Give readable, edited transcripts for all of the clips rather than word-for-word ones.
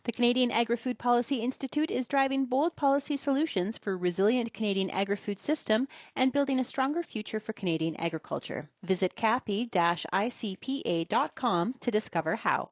The Canadian Agri-Food Policy Institute is driving bold policy solutions for a resilient Canadian agri-food system and building a stronger future for Canadian agriculture. Visit capi-icpa.com to discover how.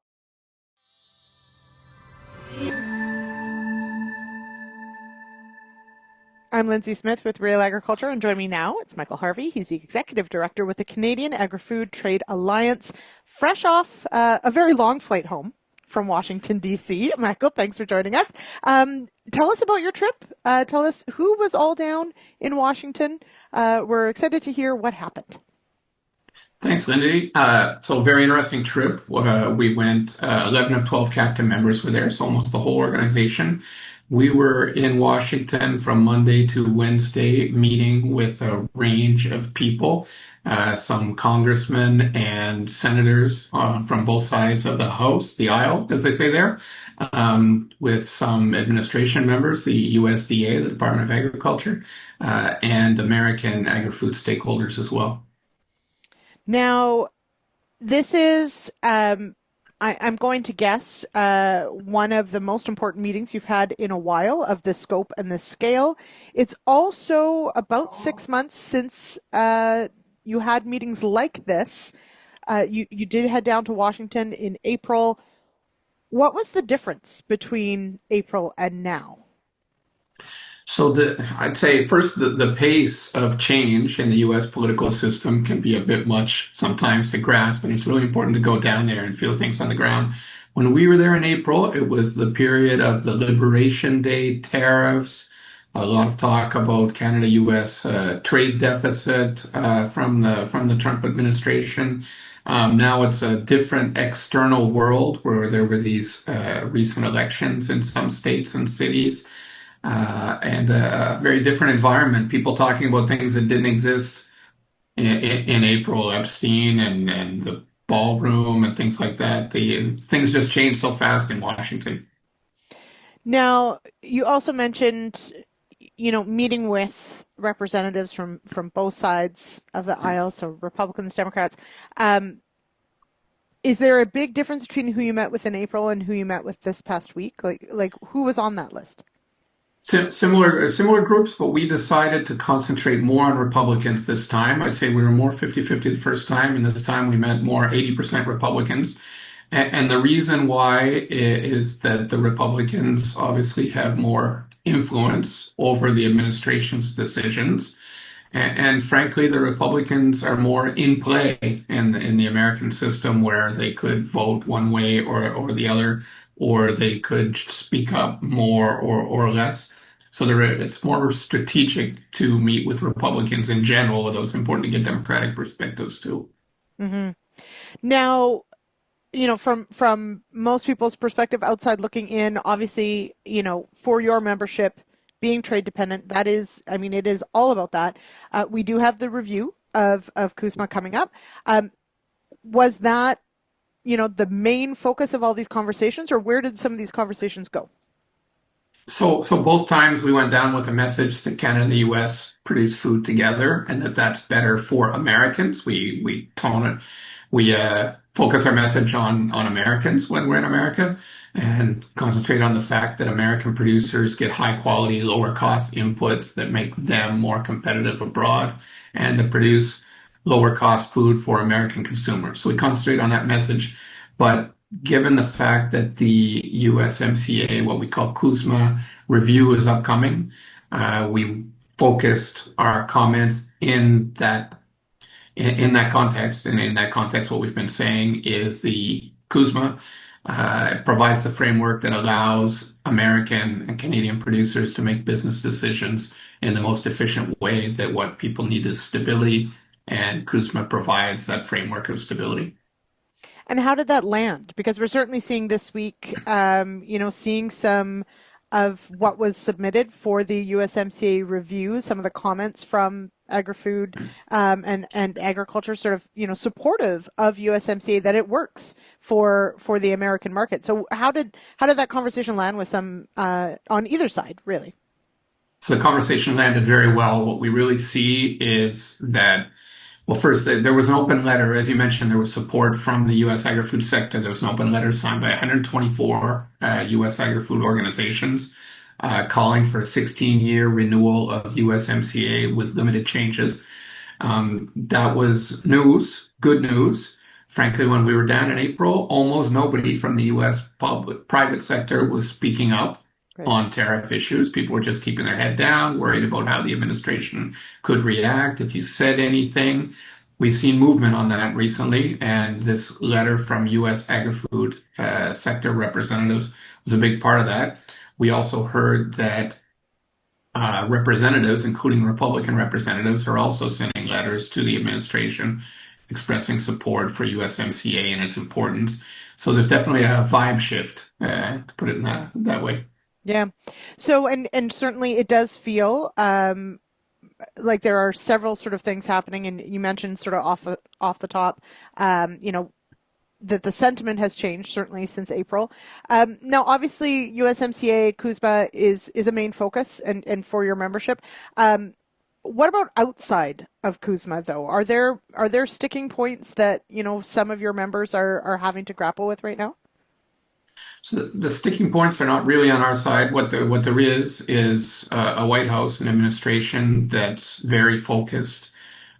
I'm Lindsay Smith with Real Agriculture, and joining me now, it's Michael Harvey. He's the Executive Director with the Canadian Agri-Food Trade Alliance, fresh off a very long flight home from Washington, D.C. Michael, thanks for joining us. Tell us about your trip. Tell us who was all down in Washington. We're excited to hear what happened. Thanks, Lindy. So very interesting trip. We went, 11 of 12 CAFTA members were there, so almost the whole organization. We were in Washington from Monday to Wednesday, meeting with a range of people, some congressmen and senators from both sides of the House, the aisle, as they say there, with some administration members, the USDA, the Department of Agriculture, and American agri-food stakeholders as well. Now, this is, I'm going to guess, one of the most important meetings you've had in a while of the scope and the scale. It's also about 6 months since you had meetings like this. You did head down to Washington in April. What was the difference between April and now? So I'd say first the pace of change in the U.S. political system can be a bit much sometimes to grasp, and it's really important to go down there and feel things on the ground. When we were there in April, it was the period of the Liberation Day tariffs, a lot of talk about Canada-U.S. Trade deficit from the Trump administration. Now it's a different external world where there were these recent elections in some states and cities. And a very different environment. People talking about things that didn't exist in April, Epstein and the ballroom and things like that. Things just changed so fast in Washington. Now, you also mentioned, meeting with representatives from both sides of the aisle, so Republicans, Democrats. Is there a big difference between who you met with in April and who you met with this past week? Like who was on that list? Similar groups, but we decided to concentrate more on Republicans this time. I'd say we were more 50-50 the first time, and this time we met more 80% Republicans. And the reason why is that the Republicans obviously have more influence over the administration's decisions. And frankly, the Republicans are more in play in the American system, where they could vote one way or the other, or they could speak up more or less. So it's more strategic to meet with Republicans in general, although it's important to get Democratic perspectives too. Mm-hmm. Now, from most people's perspective outside looking in, obviously, for your membership being trade dependent, that is, it is all about that. We do have the review of CUSMA coming up. Was that, the main focus of all these conversations, or where did some of these conversations go? So both times we went down with a message that Canada and the U.S. produce food together, and that's better for Americans. We tone it. We focus our message on Americans when we're in America, and concentrate on the fact that American producers get high quality, lower cost inputs that make them more competitive abroad, and to produce lower cost food for American consumers. So we concentrate on that message. But given the fact that the USMCA, what we call CUSMA review, is upcoming, we focused our comments in that context. And in that context, what we've been saying is the CUSMA provides the framework that allows American and Canadian producers to make business decisions in the most efficient way, that what people need is stability, and CUSMA provides that framework of stability. And how did that land? Because we're certainly seeing this week, seeing some of what was submitted for the USMCA review, some of the comments from agri-food and agriculture, sort of, supportive of USMCA, that it works for the American market. So how did that conversation land with some on either side, really? So the conversation landed very well. What we really see is that Well, first, there was an open letter. As you mentioned, there was support from the U.S. agri-food sector. There was an open letter signed by 124 U.S. agri-food organizations calling for a 16-year renewal of USMCA with limited changes. That was news, good news. Frankly, when we were down in April, almost nobody from the U.S. private sector was speaking up Right. on tariff issues. People were just keeping their head down, worried about how the administration could react if you said anything. We've seen movement on that recently, and this letter from U.S. agri-food sector representatives was a big part of that. We also heard that representatives, including Republican representatives, are also sending letters to the administration expressing support for USMCA and its importance. So there's definitely a vibe shift, to put it in that way. Yeah. So, and certainly it does feel like there are several sort of things happening, and you mentioned sort of off the top, you know, that the sentiment has changed certainly since April. Now, obviously, USMCA CUSMA is a main focus and for your membership. What about outside of CUSMA, though? Are there sticking points that you know some of your members are having to grapple with right now? So the sticking points are not really on our side. What there is a White House and administration that's very focused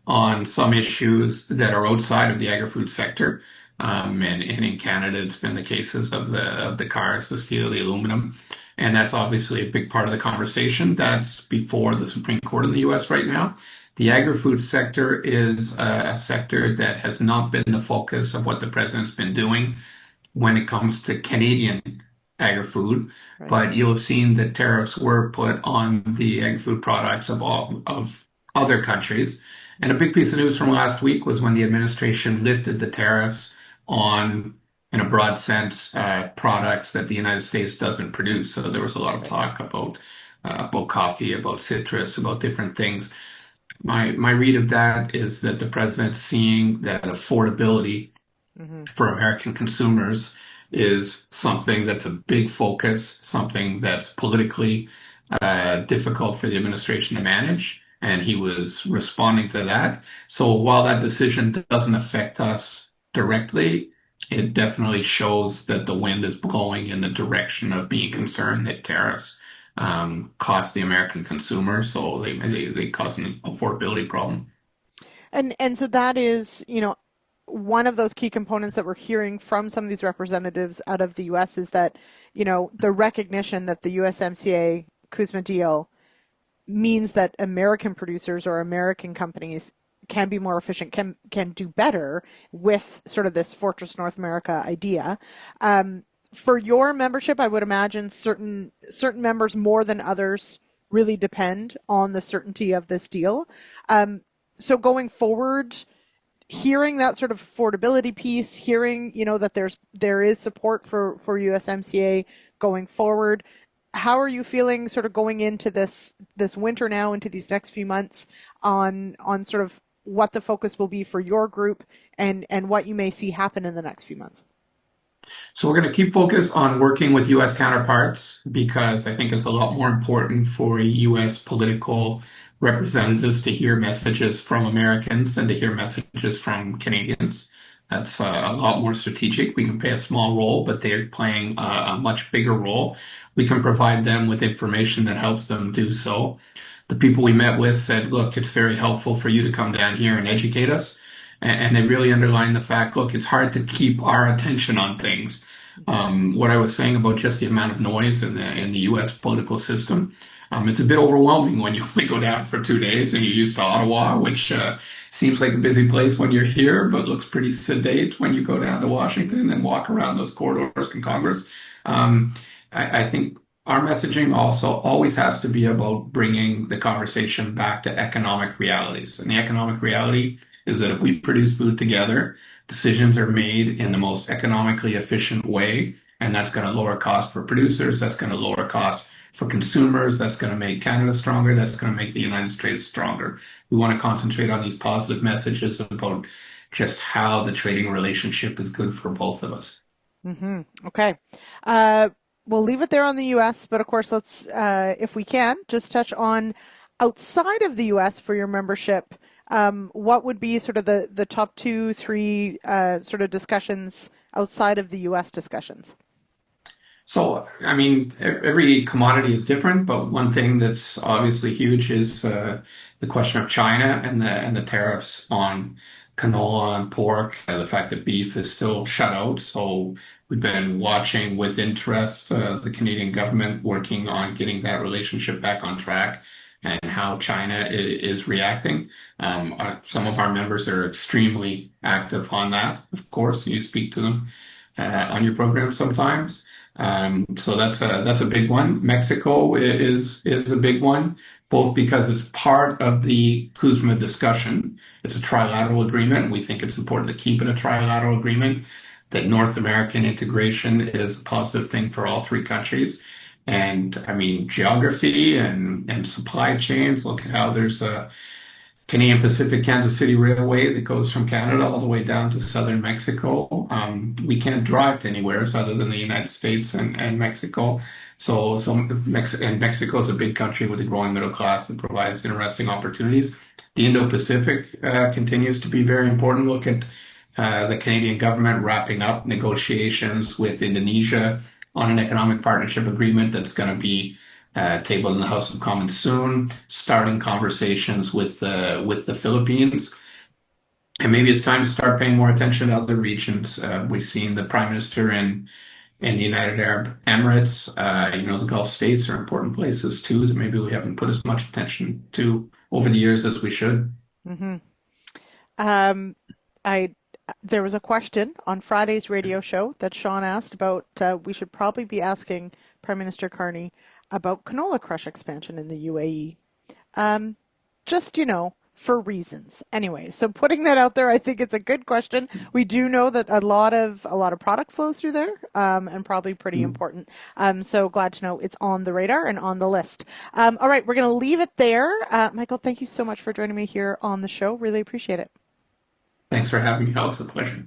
on some issues that are outside of the agri-food sector. And in Canada, it's been the cases of the cars, the steel, the aluminum, and that's obviously a big part of the conversation. That's before the Supreme Court in the U.S. right now. The agri-food sector is a sector that has not been the focus of what the president's been doing when it comes to Canadian agri-food, Right. but you'll have seen that tariffs were put on the agri-food products of other countries. And a big piece of news from last week was when the administration lifted the tariffs on, in a broad sense, products that the United States doesn't produce. So there was a lot of Right. talk about coffee, about citrus, about different things. My read of that is that the president's seeing that affordability Mm-hmm. for American consumers is something that's a big focus, something that's politically difficult for the administration to manage. And he was responding to that. So while that decision doesn't affect us directly, it definitely shows that the wind is blowing in the direction of being concerned that tariffs cost the American consumer. So they cause an affordability problem. And so that is, you know, one of those key components that we're hearing from some of these representatives out of the US is that, you know, the recognition that the USMCA CUSMA deal means that American producers or American companies can be more efficient, can do better with sort of this Fortress North America idea. For your membership, I would imagine certain members more than others really depend on the certainty of this deal. So going forward, hearing that sort of affordability piece, hearing you know that there is support for USMCA going forward. How are you feeling sort of going into this winter now, into these next few months on sort of what the focus will be for your group and what you may see happen in the next few months? So we're going to keep focus on working with U.S. counterparts because I think it's a lot more important for U.S. political representatives to hear messages from Americans than to hear messages from Canadians. That's a lot more strategic. We can play a small role, but they're playing a much bigger role. We can provide them with information that helps them do so. The people we met with said, look, it's very helpful for you to come down here and educate us. And they really underlined the fact, look, it's hard to keep our attention on things. What I was saying about just the amount of noise in the U.S. political system, it's a bit overwhelming when you only go down for 2 days and you're used to Ottawa, which seems like a busy place when you're here, but looks pretty sedate when you go down to Washington and walk around those corridors in Congress. I think our messaging also always has to be about bringing the conversation back to economic realities. And the economic reality is that if we produce food together, decisions are made in the most economically efficient way, and that's going to lower cost for producers, that's going to lower cost for consumers, that's going to make Canada stronger, that's going to make the United States stronger. We want to concentrate on these positive messages about just how the trading relationship is good for both of us. Mm-hmm. Okay. We'll leave it there on the US, but of course, let's, if we can, just touch on outside of the US for your membership. what would be sort of the top 2, 3 sort of discussions outside of the U.S. discussions? So, I mean, every commodity is different, but one thing that's obviously huge is the question of China and the tariffs on canola and pork, the fact that beef is still shut out. So we've been watching with interest the Canadian government working on getting that relationship back on track and how China is reacting. Some of our members are extremely active on that. Of course, you speak to them on your program sometimes. So that's a big one. Mexico is a big one, both because it's part of the CUSMA discussion. It's a trilateral agreement. We think it's important to keep it a trilateral agreement. That North American integration is a positive thing for all three countries. And I mean, geography and supply chains. Look at how there's a Canadian Pacific Kansas City Railway that goes from Canada all the way down to southern Mexico. We can't drive to anywhere other than the United States and Mexico. And Mexico is a big country with a growing middle class that provides interesting opportunities. The Indo-Pacific continues to be very important. Look at the Canadian government wrapping up negotiations with Indonesia on an economic partnership agreement that's going to be tabled in the House of Commons soon, starting conversations with the Philippines. And maybe it's time to start paying more attention to other regions. We've seen the Prime Minister in the United Arab Emirates. The Gulf states are important places too that maybe we haven't put as much attention to over the years as we should. Mm-hmm. There was a question on Friday's radio show that Sean asked about. We should probably be asking Prime Minister Carney about canola crush expansion in the UAE. Just, for reasons. Anyway, so putting that out there, I think it's a good question. We do know that a lot of product flows through there, and probably pretty important. So glad to know it's on the radar and on the list. All right, we're going to leave it there. Michael, thank you so much for joining me here on the show. Really appreciate it. Thanks for having me. That was a pleasure.